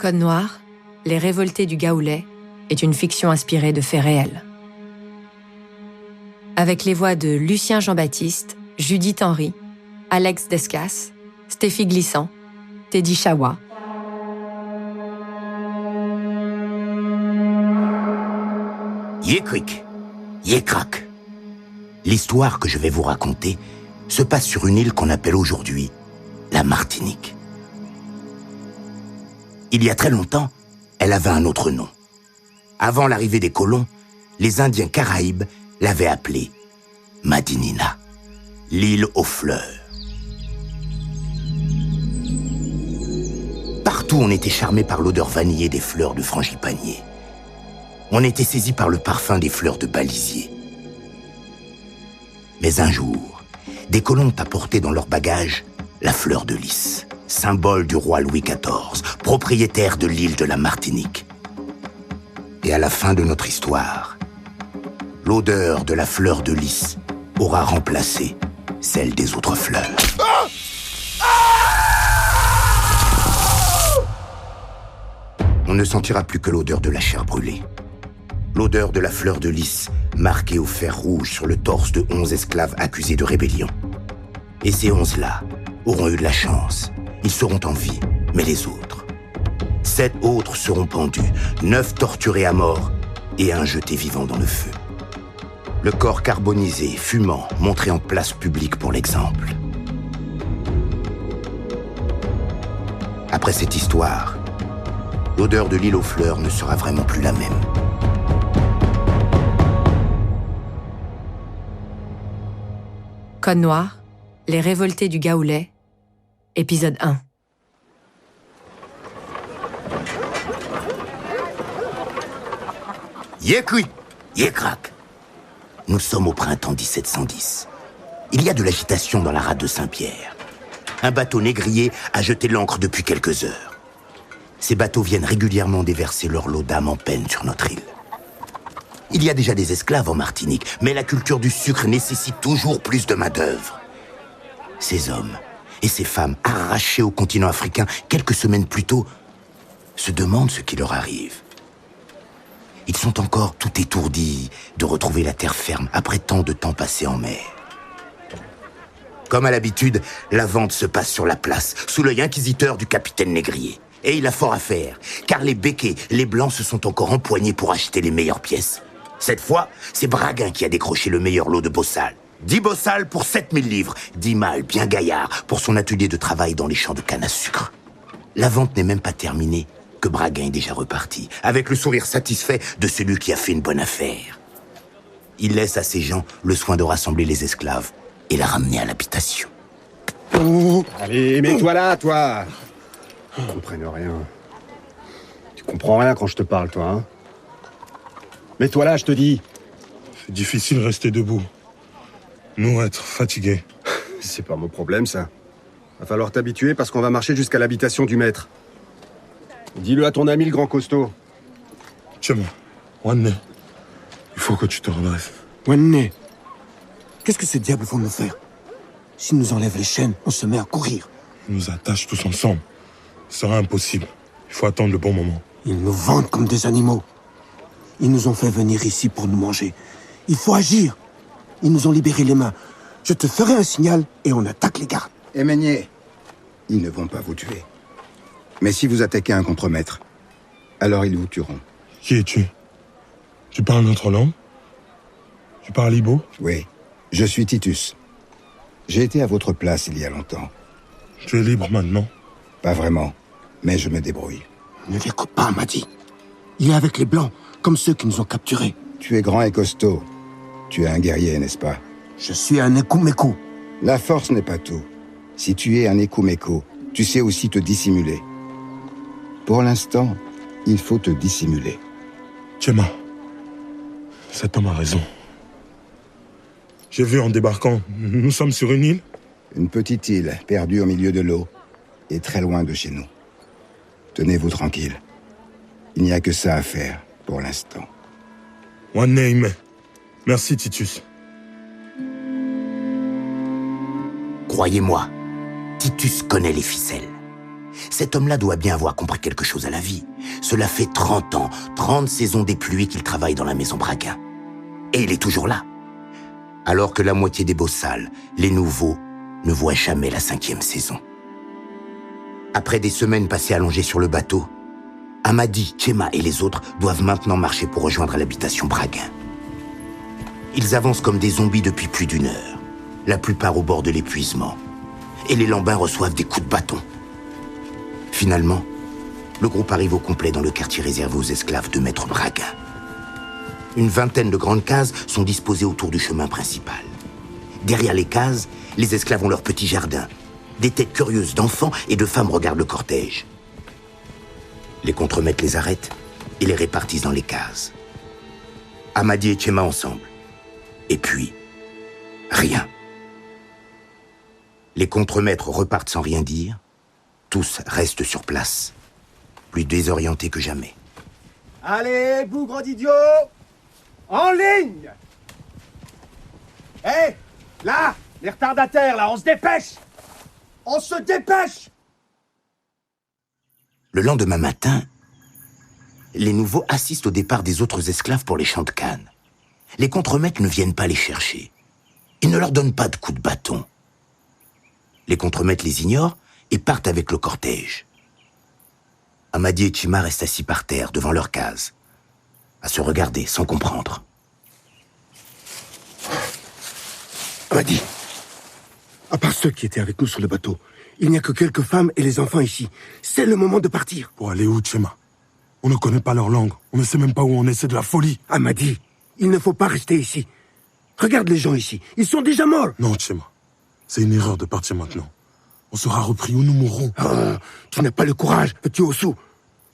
Code Noir, Les Révoltés du Gahoulet est une fiction inspirée de faits réels. Avec les voix de Lucien Jean-Baptiste, Judith Henry, Alex Descas, Stéphie Glissant, Teddy Chawa. Yékrik, Yékrak. L'histoire que je vais vous raconter se passe sur une île qu'on appelle aujourd'hui la Martinique. Il y a très longtemps, elle avait un autre nom. Avant l'arrivée des colons, les Indiens Caraïbes l'avaient appelée Madinina, l'île aux fleurs. Partout, on était charmé par l'odeur vanillée des fleurs de frangipanier. On était saisi par le parfum des fleurs de balisier. Mais un jour, des colons ont apporté dans leur bagage la fleur de lys, symbole du roi Louis XIV, propriétaire de l'île de la Martinique. Et à la fin de notre histoire, l'odeur de la fleur de lys aura remplacé celle des autres fleurs. On ne sentira plus que l'odeur de la chair brûlée. L'odeur de la fleur de lys, marquée au fer rouge sur le torse de 11 esclaves accusés de rébellion. Et ces 11-là auront eu de la chance. Ils seront en vie, mais les autres. 7 autres seront pendus, 9 torturés à mort et 1 jeté vivant dans le feu. Le corps carbonisé, fumant, montré en place publique pour l'exemple. Après cette histoire, l'odeur de l'île aux fleurs ne sera vraiment plus la même. Code Noir, Les Révoltés du Gahoulet, épisode 1. Yékui, Yékrak. Nous sommes au printemps 1710. Il y a de l'agitation dans la rade de Saint-Pierre. Un bateau négrier a jeté l'ancre depuis quelques heures. Ces bateaux viennent régulièrement déverser leur lot d'âmes en peine sur notre île. Il y a déjà des esclaves en Martinique, mais la culture du sucre nécessite toujours plus de main-d'œuvre. Ces hommes et ces femmes arrachés au continent africain quelques semaines plus tôt se demandent ce qui leur arrive. Ils sont encore tout étourdis de retrouver la terre ferme après tant de temps passé en mer. Comme à l'habitude, la vente se passe sur la place, sous l'œil inquisiteur du capitaine négrier. Et il a fort à faire, car les béquets, les blancs se sont encore empoignés pour acheter les meilleures pièces. Cette fois, c'est Braguin qui a décroché le meilleur lot de bossal. 10 bossal pour 7000 livres, 10 mâles bien gaillards pour son atelier de travail dans les champs de canne à sucre. La vente n'est même pas terminée, que Braguin est déjà reparti, avec le sourire satisfait de celui qui a fait une bonne affaire. Il laisse à ses gens le soin de rassembler les esclaves et la ramener à l'habitation. Allez, mets-toi là, toi. Tu comprends rien. Tu comprends rien quand je te parle, toi, hein. Mets-toi là, je te dis. C'est difficile de rester debout. Nous, être fatigués. C'est pas mon problème, ça. Va falloir t'habituer parce qu'on va marcher jusqu'à l'habitation du maître. Dis-le à ton ami le grand costaud. Tiens-moi, Wanné, il faut que tu te redresses. Wanné, qu'est-ce que ces diables vont nous faire? S'ils nous enlèvent les chaînes, on se met à courir. Ils nous attachent tous ensemble. Ce sera impossible. Il faut attendre le bon moment. Ils nous vendent comme des animaux. Ils nous ont fait venir ici pour nous manger. Il faut agir. Ils nous ont libéré les mains. Je te ferai un signal et on attaque les gardes. Émeigné, ils ne vont pas vous tuer. Mais si vous attaquez un contremaître, alors ils vous tueront. Qui es-tu? Tu parles notre langue? Tu parles Ibo? Oui, je suis Titus. J'ai été à votre place il y a longtemps. Tu es libre maintenant? Pas vraiment, mais je me débrouille. Ne l'écoute pas, Madi. Il est avec les Blancs, comme ceux qui nous ont capturés. Tu es grand et costaud. Tu es un guerrier, n'est-ce pas? Je suis un écoumeko. La force n'est pas tout. Si tu es un écoumeko, tu sais aussi te dissimuler. Pour l'instant, il faut te dissimuler. Tchema, cet homme a raison. J'ai vu en débarquant, nous sommes sur une île? Une petite île, perdue au milieu de l'eau, et très loin de chez nous. Tenez-vous tranquille. Il n'y a que ça à faire, pour l'instant. Wanné, merci Titus. Croyez-moi, Titus connaît les ficelles. Cet homme-là doit bien avoir compris quelque chose à la vie. Cela fait 30 ans, 30 saisons des pluies qu'il travaille dans la maison Braguin. Et il est toujours là. Alors que la moitié des bossals, les nouveaux, ne voient jamais la 5e saison. Après des semaines passées allongées sur le bateau, Amadi, Tchema et les autres doivent maintenant marcher pour rejoindre l'habitation Braguin. Ils avancent comme des zombies depuis plus d'1 heure, la plupart au bord de l'épuisement. Et les lambins reçoivent des coups de bâton. Finalement, le groupe arrive au complet dans le quartier réservé aux esclaves de Maître Braguin. Une vingtaine de grandes cases sont disposées autour du chemin principal. Derrière les cases, les esclaves ont leur petit jardin. Des têtes curieuses d'enfants et de femmes regardent le cortège. Les contremaîtres les arrêtent et les répartissent dans les cases. Amadi et Tchema ensemble. Et puis, rien. Les contremaîtres repartent sans rien dire. Tous restent sur place, plus désorientés que jamais. Allez, bougre d'idiot! En ligne! Hé! Là! Les retardataires, là, on se dépêche! On se dépêche! Le lendemain matin, les nouveaux assistent au départ des autres esclaves pour les champs de canne. Les contremaîtres ne viennent pas les chercher. Ils ne leur donnent pas de coups de bâton. Les contremaîtres les ignorent et partent avec le cortège. Amadi et Tchema restent assis par terre devant leur case, à se regarder sans comprendre. Amadi, à part ceux qui étaient avec nous sur le bateau, il n'y a que quelques femmes et les enfants ici. C'est le moment de partir. Pour aller où, Tchema? On ne connaît pas leur langue. On ne sait même pas où on est. C'est de la folie. Amadi, il ne faut pas rester ici. Regarde les gens ici. Ils sont déjà morts. Non, Tchema. C'est une erreur de partir maintenant. On sera repris ou nous mourrons. Oh, tu n'as pas le courage, petit Ossou.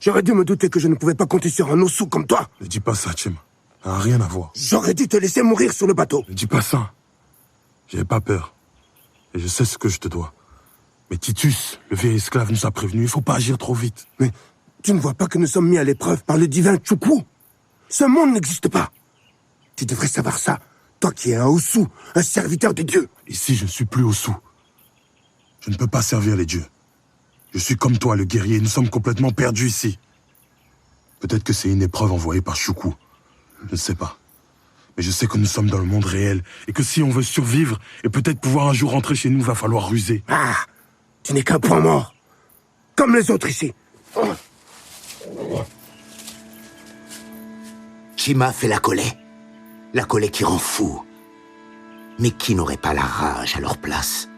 J'aurais dû me douter que je ne pouvais pas compter sur un Ossou comme toi. Ne dis pas ça, Tchema. Ça n'a rien à voir. J'aurais dû te laisser mourir sur le bateau. Ne dis pas ça. J'ai pas peur. Et je sais ce que je te dois. Mais Titus, le vieil esclave, nous a prévenus. Il faut pas agir trop vite. Mais tu ne vois pas que nous sommes mis à l'épreuve par le divin Tchoukou? Ce monde n'existe pas. Tu devrais savoir ça. Toi qui es un Ossou, un serviteur des dieux. Ici, je ne suis plus Ossou. Je ne peux pas servir les dieux. Je suis comme toi, le guerrier. Nous sommes complètement perdus ici. Peut-être que c'est une épreuve envoyée par Choukou. Je ne sais pas. Mais je sais que nous sommes dans le monde réel et que si on veut survivre et peut-être pouvoir un jour rentrer chez nous, va falloir ruser. Ah, tu n'es qu'un point mort. Comme les autres ici. Tchema fait la collet qui rend fou. Mais qui n'aurait pas la rage à leur place?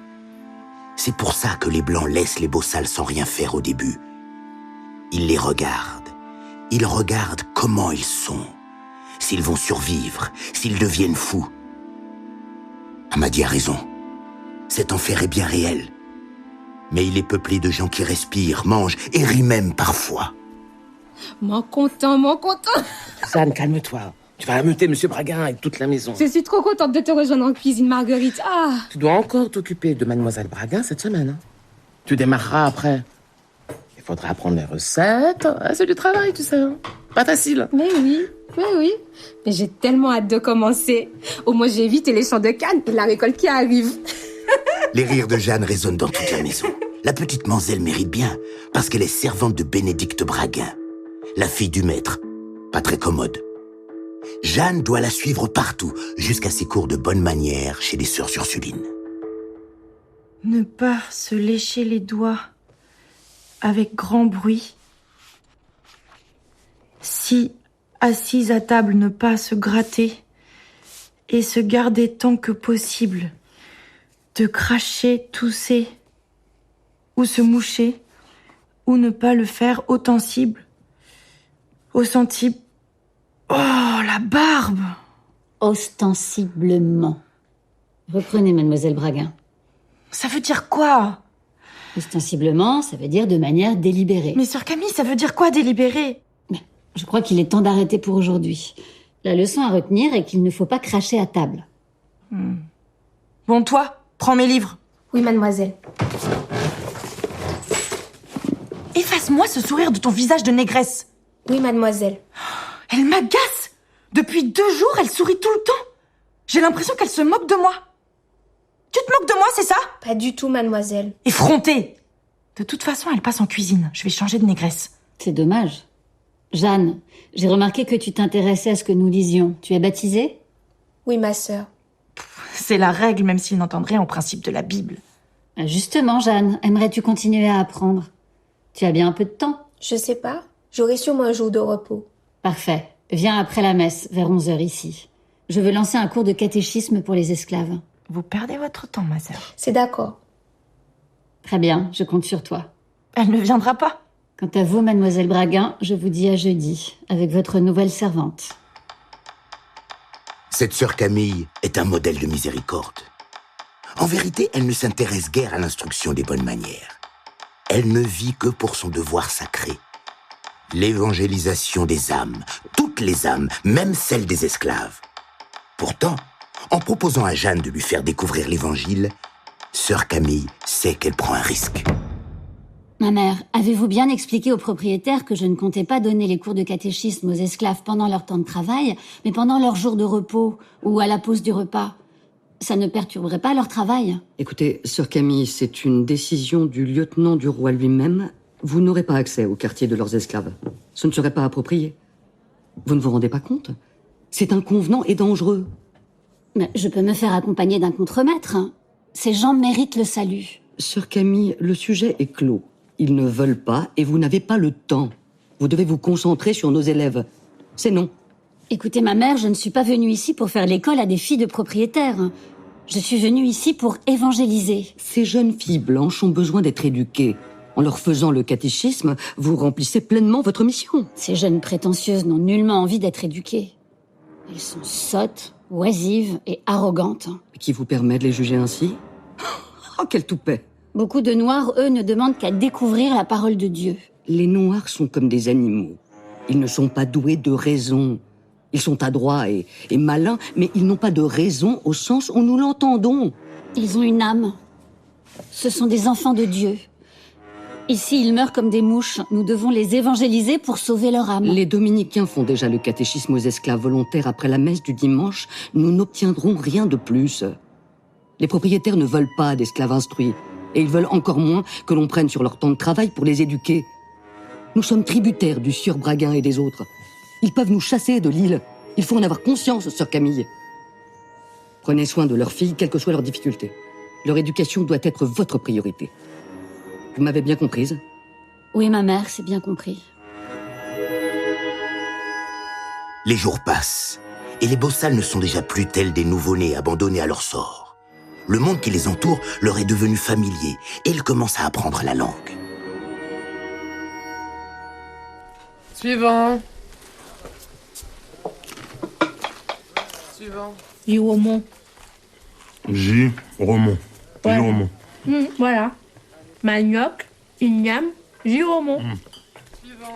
C'est pour ça que les Blancs laissent les bossals sans rien faire au début. Ils les regardent. Ils regardent comment ils sont. S'ils vont survivre, s'ils deviennent fous. Amadi a raison. Cet enfer est bien réel. Mais il est peuplé de gens qui respirent, mangent et rient même parfois. Mon content. Suzanne, calme-toi. Tu vas ameuter Monsieur Braguin avec toute la maison. Je suis trop contente de te rejoindre en cuisine, Marguerite. Ah. Tu dois encore t'occuper de Mademoiselle Braguin cette semaine. Hein. Tu démarreras après. Il faudra apprendre les recettes. Ah, c'est du travail, tu sais. Hein. Pas facile. Mais oui. Mais j'ai tellement hâte de commencer. Au moins, j'ai évité les champs de canne et la récolte qui arrive. Les rires de Jeanne résonnent dans toute la maison. La petite Manzelle mérite bien, parce qu'elle est servante de Bénédicte Braguin, la fille du maître, pas très commode. Jeanne doit la suivre partout, jusqu'à ses cours de bonne manière chez les sœurs Ursulines. Ne pas se lécher les doigts avec grand bruit. Si, assise à table, ne pas se gratter et se garder tant que possible de cracher, tousser ou se moucher ou ne pas le faire ostensible. Oh, la barbe! Ostensiblement. Reprenez, Mademoiselle Braguin. Ça veut dire quoi? Ostensiblement, ça veut dire de manière délibérée. Mais sœur Camille, ça veut dire quoi, délibéré? Mais je crois qu'il est temps d'arrêter pour aujourd'hui. La leçon à retenir est qu'il ne faut pas cracher à table. Bon, toi, prends mes livres. Oui, mademoiselle. Efface-moi ce sourire de ton visage de négresse. Oui, mademoiselle. Elle m'agace. Depuis 2 jours, elle sourit tout le temps. J'ai l'impression qu'elle se moque de moi. Tu te moques de moi, c'est ça? Pas du tout, mademoiselle. Effrontée. De toute façon, elle passe en cuisine. Je vais changer de négresse. C'est dommage. Jeanne, j'ai remarqué que tu t'intéressais à ce que nous disions. Tu es baptisée? Oui, ma sœur. C'est la règle, même s'ils n'entendent rien au principe de la Bible. Justement, Jeanne, aimerais-tu continuer à apprendre? Tu as bien un peu de temps? Je sais pas. J'aurai sûrement un jour de repos. Parfait. Viens après la messe, vers 11h ici. Je veux lancer un cours de catéchisme pour les esclaves. Vous perdez votre temps, ma sœur. C'est d'accord. Très bien, je compte sur toi. Elle ne viendra pas. Quant à vous, mademoiselle Braguin, je vous dis à jeudi, avec votre nouvelle servante. Cette sœur Camille est un modèle de miséricorde. En vérité, elle ne s'intéresse guère à l'instruction des bonnes manières. Elle ne vit que pour son devoir sacré. L'évangélisation des âmes, toutes les âmes, même celles des esclaves. Pourtant, en proposant à Jeanne de lui faire découvrir l'évangile, sœur Camille sait qu'elle prend un risque. Ma mère, avez-vous bien expliqué au propriétaire que je ne comptais pas donner les cours de catéchisme aux esclaves pendant leur temps de travail, mais pendant leur jour de repos ou à la pause du repas? Ça ne perturberait pas leur travail? Écoutez, sœur Camille, c'est une décision du lieutenant du roi lui-même. Vous n'aurez pas accès au quartier de leurs esclaves. Ce ne serait pas approprié. Vous ne vous rendez pas compte? C'est inconvenant et dangereux. Mais je peux me faire accompagner d'un contremaître. Ces gens méritent le salut. Sœur Camille, le sujet est clos. Ils ne veulent pas et vous n'avez pas le temps. Vous devez vous concentrer sur nos élèves. C'est non. Écoutez, ma mère, je ne suis pas venue ici pour faire l'école à des filles de propriétaires. Je suis venue ici pour évangéliser. Ces jeunes filles blanches ont besoin d'être éduquées. En leur faisant le catéchisme, vous remplissez pleinement votre mission. Ces jeunes prétentieuses n'ont nullement envie d'être éduquées. Elles sont sottes, oisives et arrogantes. Qui vous permet de les juger ainsi? Oh, quel toupet! Beaucoup de Noirs, eux, ne demandent qu'à découvrir la parole de Dieu. Les Noirs sont comme des animaux. Ils ne sont pas doués de raison. Ils sont adroits et malins, mais ils n'ont pas de raison au sens où nous l'entendons. Ils ont une âme. Ce sont des enfants de Dieu. Ici, ils meurent comme des mouches. Nous devons les évangéliser pour sauver leur âme. Les dominicains font déjà le catéchisme aux esclaves volontaires après la messe du dimanche. Nous n'obtiendrons rien de plus. Les propriétaires ne veulent pas d'esclaves instruits. Et ils veulent encore moins que l'on prenne sur leur temps de travail pour les éduquer. Nous sommes tributaires du sieur Braguin et des autres. Ils peuvent nous chasser de l'île. Il faut en avoir conscience, sœur Camille. Prenez soin de leurs filles, quelles que soient leurs difficultés. Leur éducation doit être votre priorité. Vous m'avez bien comprise? Oui, ma mère, c'est bien compris. Les jours passent, et les bossales ne sont déjà plus tels des nouveau-nés abandonnés à leur sort. Le monde qui les entoure leur est devenu familier, et ils commencent à apprendre la langue. Suivant. Giromon. Giromon. Ouais. Giromon. Voilà. Manioc, igname, giromon.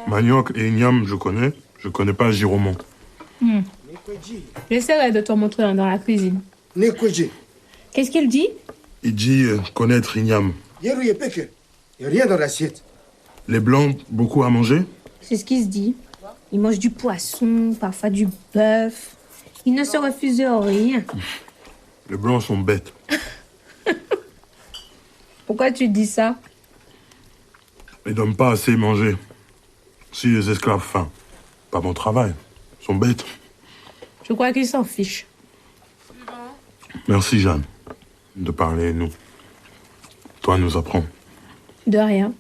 Manioc et igname, je connais. Je connais pas giromon. J'essaierai de te montrer dans la cuisine. Qu'est-ce qu'il dit? Il dit connaître igname. Il n'y a rien dans l'assiette. Les blancs, beaucoup à manger? C'est ce qu'il se dit. Il mange du poisson, parfois du bœuf. Il ne se refuse rien. Les blancs sont bêtes. Pourquoi tu dis ça? Ils donnent pas assez manger. Si les esclaves faim, pas bon travail. Ils sont bêtes. Je crois qu'il s'en fiche. Merci, Jeanne, de parler nous. Toi, nous apprends. De rien.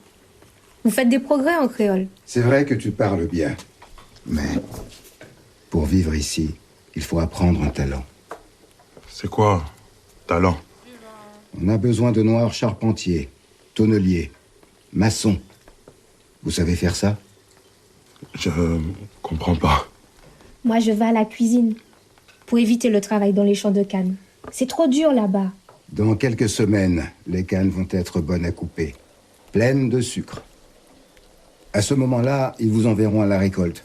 Vous faites des progrès en créole. C'est vrai que tu parles bien. Mais pour vivre ici, il faut apprendre un talent. C'est quoi, talent? On a besoin de noirs charpentiers, tonneliers, maçons. Vous savez faire ça? Je comprends pas. Moi, je vais à la cuisine pour éviter le travail dans les champs de canne. C'est trop dur là-bas. Dans quelques semaines, les cannes vont être bonnes à couper, pleines de sucre. À ce moment-là, ils vous enverront à la récolte,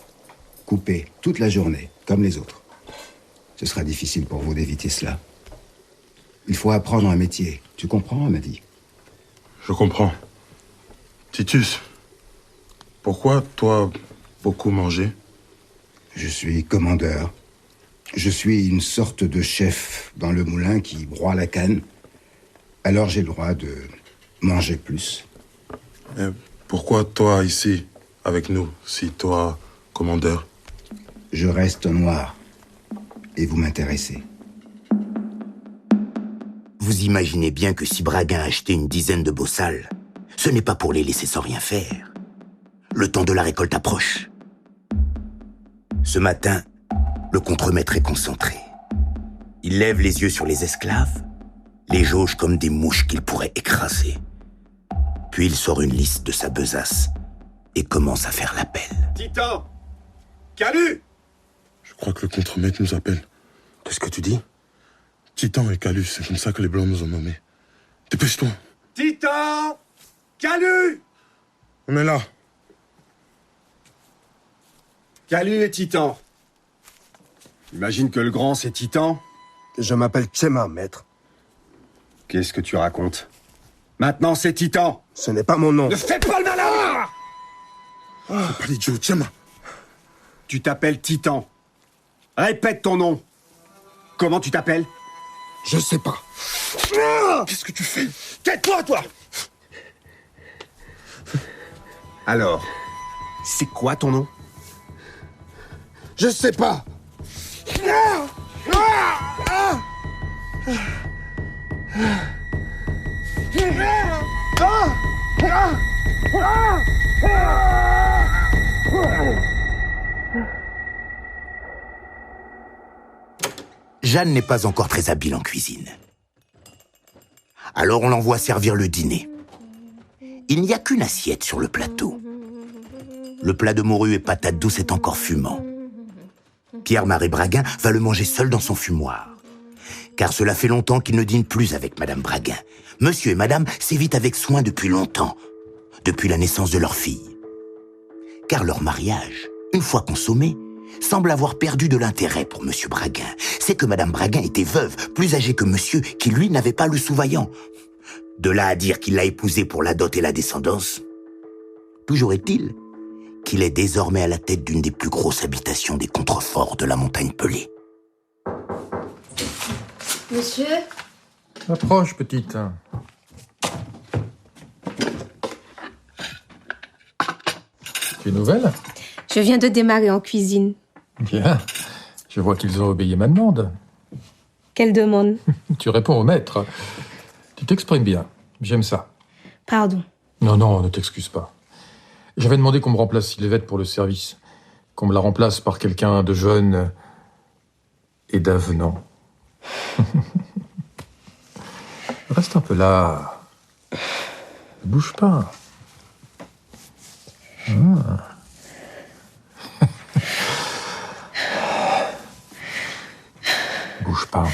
coupées toute la journée, comme les autres. Ce sera difficile pour vous d'éviter cela. Il faut apprendre un métier. Tu comprends, Amadi? Je comprends. Titus, pourquoi toi, beaucoup manger? Je suis commandeur. Je suis une sorte de chef dans le moulin qui broie la canne. Alors j'ai le droit de manger plus. Mais pourquoi toi ici, avec nous, si toi, commandeur? Je reste noir. Et vous m'intéressez. Vous imaginez bien que si Braguin a acheté une dizaine de bossales, ce n'est pas pour les laisser sans rien faire. Le temps de la récolte approche. Ce matin, le contremaître est concentré. Il lève les yeux sur les esclaves, les jauge comme des mouches qu'il pourrait écraser. Puis il sort une liste de sa besace et commence à faire l'appel. Titan! Calu! Je crois que le contremaître nous appelle. Qu'est-ce que tu dis? Titan et Calus, c'est comme ça que les Blancs nous ont nommés. Dépêche-toi. Titan! Calu! On est là. Calu et Titan. Imagine que le grand, c'est Titan. Je m'appelle Tchema, maître. Qu'est-ce que tu racontes? Maintenant, c'est Titan. Ce n'est pas mon nom. Ne fais pas le malin! Pas l'idiot, Tchema. Tu t'appelles Titan. Répète ton nom. Comment tu t'appelles? Je sais pas. Qu'est-ce que tu fais? Tais-toi, toi! Alors, c'est quoi ton nom? Je sais pas. Jeanne n'est pas encore très habile en cuisine. Alors on l'envoie servir le dîner. Il n'y a qu'une assiette sur le plateau. Le plat de morue et patates douces est encore fumant. Pierre-Marie Braguin va le manger seul dans son fumoir. Car cela fait longtemps qu'il ne dîne plus avec Madame Braguin. Monsieur et Madame s'évitent avec soin depuis longtemps, depuis la naissance de leur fille. Car leur mariage, une fois consommé, semble avoir perdu de l'intérêt pour Monsieur Braguin. C'est que Madame Braguin était veuve, plus âgée que Monsieur, qui lui n'avait pas le sous-vaillant. De là à dire qu'il l'a épousée pour la dot et la descendance. Toujours est-il qu'il est désormais à la tête d'une des plus grosses habitations des contreforts de la montagne Pelée. Monsieur? Approche, petite. Tu es nouvelle? Je viens de démarrer en cuisine. Bien. Je vois qu'ils ont obéi à ma demande. Quelle demande? Tu réponds au maître. Tu t'exprimes bien. J'aime ça. Pardon. Non, ne t'excuse pas. J'avais demandé qu'on me remplace Sylvette pour le service. Qu'on me la remplace par quelqu'un de jeune et d'avenant. Reste un peu là. Ne bouge pas. Bouge pas.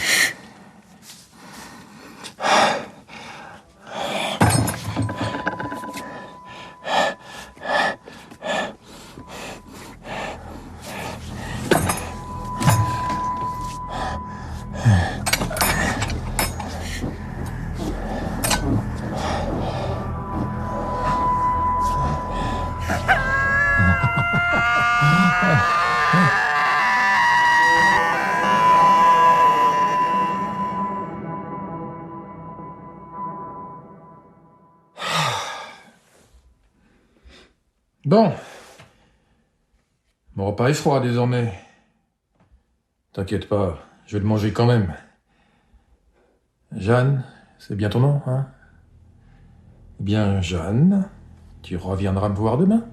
Bon. Mon repas est froid désormais. T'inquiète pas, je vais le manger quand même. Jeanne, c'est bien ton nom, hein? Eh bien, Jeanne, tu reviendras me voir demain.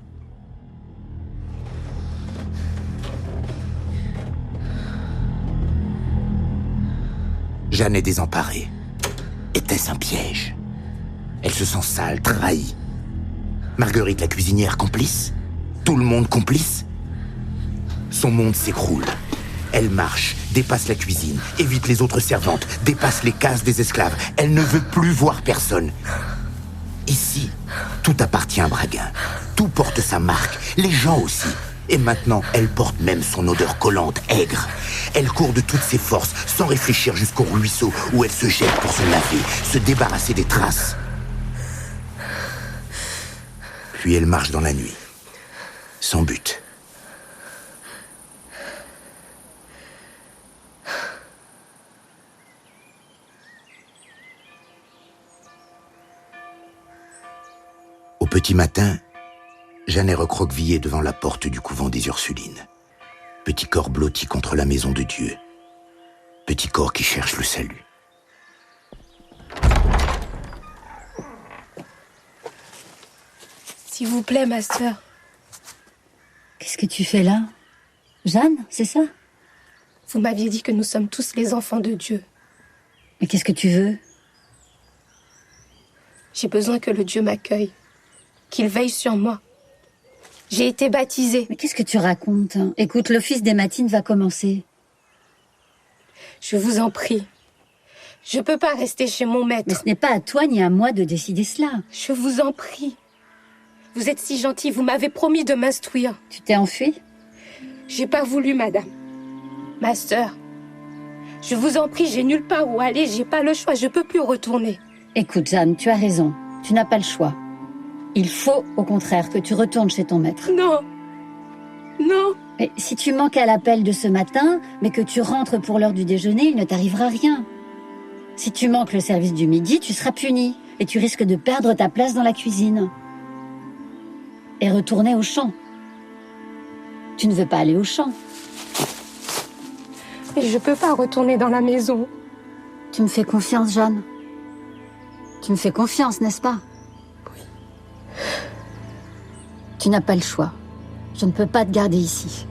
Jeanne est désemparée. Était-ce un piège? Elle se sent sale, trahie. Marguerite la cuisinière complice? Tout le monde complice? Son monde s'écroule. Elle marche, dépasse la cuisine, évite les autres servantes, dépasse les cases des esclaves. Elle ne veut plus voir personne. Ici, tout appartient à Braguin. Tout porte sa marque, les gens aussi. Et maintenant, elle porte même son odeur collante, aigre. Elle court de toutes ses forces, sans réfléchir jusqu'au ruisseau où elle se jette pour se laver, se débarrasser des traces. Puis elle marche dans la nuit, sans but. Au petit matin, Jeanne est recroquevillée devant la porte du couvent des Ursulines. Petit corps blotti contre la maison de Dieu. Petit corps qui cherche le salut. S'il vous plaît, ma sœur. Qu'est-ce que tu fais là? Jeanne, c'est ça? Vous m'aviez dit que nous sommes tous les enfants de Dieu. Mais qu'est-ce que tu veux? J'ai besoin que le Dieu m'accueille, qu'il veille sur moi. J'ai été baptisée. Mais qu'est-ce que tu racontes? Écoute, l'office des matines va commencer. Je vous en prie. Je peux pas rester chez mon maître. Mais ce n'est pas à toi ni à moi de décider cela. Je vous en prie. Vous êtes si gentil, vous m'avez promis de m'instruire. Tu t'es enfuie? J'ai pas voulu, madame. Ma sœur, je vous en prie, j'ai nulle part où aller, j'ai pas le choix, je peux plus retourner. Écoute, Jeanne, tu as raison. Tu n'as pas le choix. Il faut, au contraire, que tu retournes chez ton maître. Non. Non. Mais si tu manques à l'appel de ce matin, mais que tu rentres pour l'heure du déjeuner, il ne t'arrivera rien. Si tu manques le service du midi, tu seras puni. Et tu risques de perdre ta place dans la cuisine. Et retourner au champ. Tu ne veux pas aller au champ. Mais je peux pas retourner dans la maison. Tu me fais confiance, Jeanne? Tu me fais confiance, n'est-ce pas? Oui. Tu n'as pas le choix. Je ne peux pas te garder ici.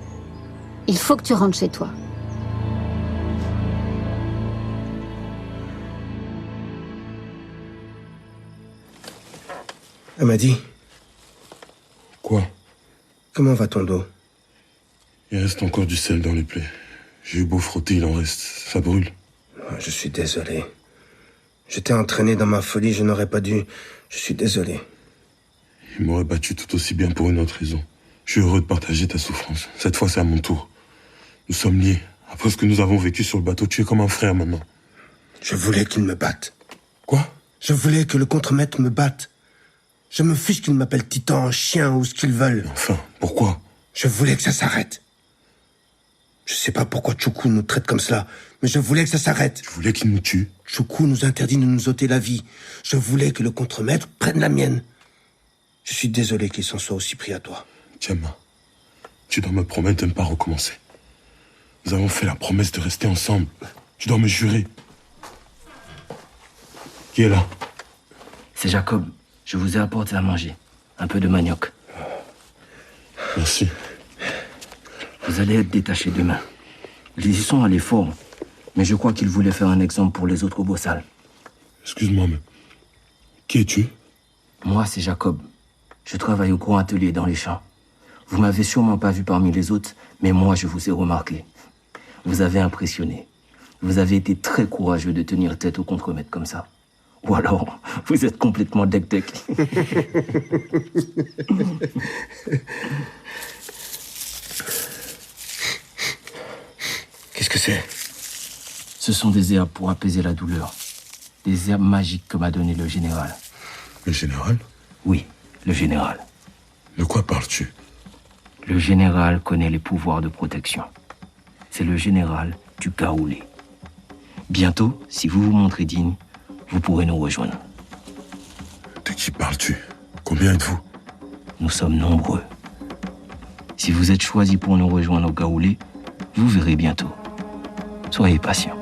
Il faut que tu rentres chez toi. Amadi. Quoi? Comment va ton dos? Il reste encore du sel dans les plaies. J'ai eu beau frotter, il en reste. Ça brûle. Je suis désolé. J'étais entraîné dans ma folie, je n'aurais pas dû. Je suis désolé. Il m'aurait battu tout aussi bien pour une autre raison. Je suis heureux de partager ta souffrance. Cette fois, c'est à mon tour. Nous sommes liés. Après ce que nous avons vécu sur le bateau, tu es comme un frère maintenant. Je voulais qu'il me batte. Quoi? Je voulais que le contremaître me batte. Je me fiche qu'ils m'appellent Titan, chien ou ce qu'ils veulent. Enfin, pourquoi? Je voulais que ça s'arrête. Je sais pas pourquoi Choukou nous traite comme cela, mais je voulais que ça s'arrête. Tu voulais qu'il nous tue? Choukou nous interdit de nous ôter la vie. Je voulais que le contremaître prenne la mienne. Je suis désolé qu'il s'en soit aussi pris à toi. Tiama, tu dois me promettre de ne pas recommencer. Nous avons fait la promesse de rester ensemble. Tu dois me jurer. Qui est là? C'est Jacob. Je vous ai apporté à manger. Un peu de manioc. Merci. Vous allez être détaché demain. Ils y sont allés fort. Mais je crois qu'ils voulaient faire un exemple pour les autres bossales. Excuse-moi, mais... Qui es-tu? Moi, c'est Jacob. Je travaille au grand atelier dans les champs. Vous m'avez sûrement pas vu parmi les autres, mais moi, je vous ai remarqué. Vous avez impressionné. Vous avez été très courageux de tenir tête au contremaître comme ça. Ou alors, vous êtes complètement dec-dec. Qu'est-ce que c'est? Ce sont des herbes pour apaiser la douleur. Des herbes magiques que m'a donné le général. Le général? Oui, le général. De quoi parles-tu? Le général connaît les pouvoirs de protection. C'est le général du Gaoulé. Bientôt, si vous vous montrez digne, vous pourrez nous rejoindre. De qui parles-tu? Combien êtes-vous? Nous sommes nombreux. Si vous êtes choisi pour nous rejoindre au Gaoulé, vous verrez bientôt. Soyez patients.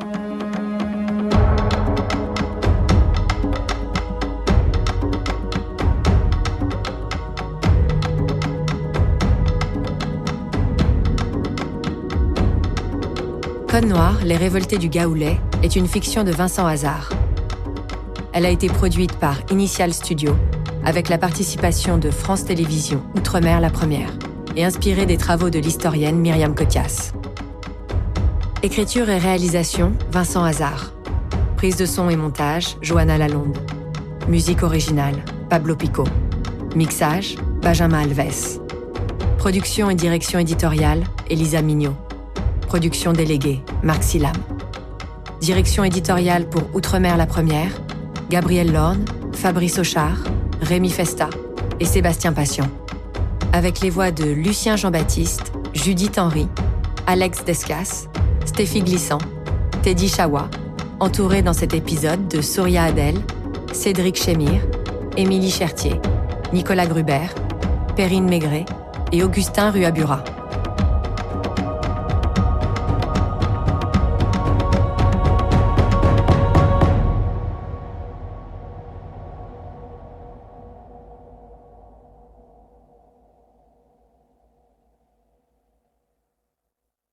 Code Noir, Les Révoltés du Gaoulé est une fiction de Vincent Hazard. Elle a été produite par Initial Studio, avec la participation de France Télévisions, Outre-mer la première, et inspirée des travaux de l'historienne Myriam Cotias. Écriture et réalisation, Vincent Hazard. Prise de son et montage, Johanna Lalonde. Musique originale, Pablo Pico. Mixage, Benjamin Alves. Production et direction éditoriale, Elisa Mignot. Production déléguée, Marc Silam. Direction éditoriale pour Outre-mer la première, Gabriel Lorne, Fabrice Auchard, Rémi Festa et Sébastien Passion. Avec les voix de Lucien Jean-Baptiste, Judith Henry, Alex Descas, Stéphie Glissant, Teddy Chawa, entouré dans cet épisode de Souria Adel, Cédric Chémire, Émilie Chertier, Nicolas Gruber, Perrine Maigret et Augustin Ruabura.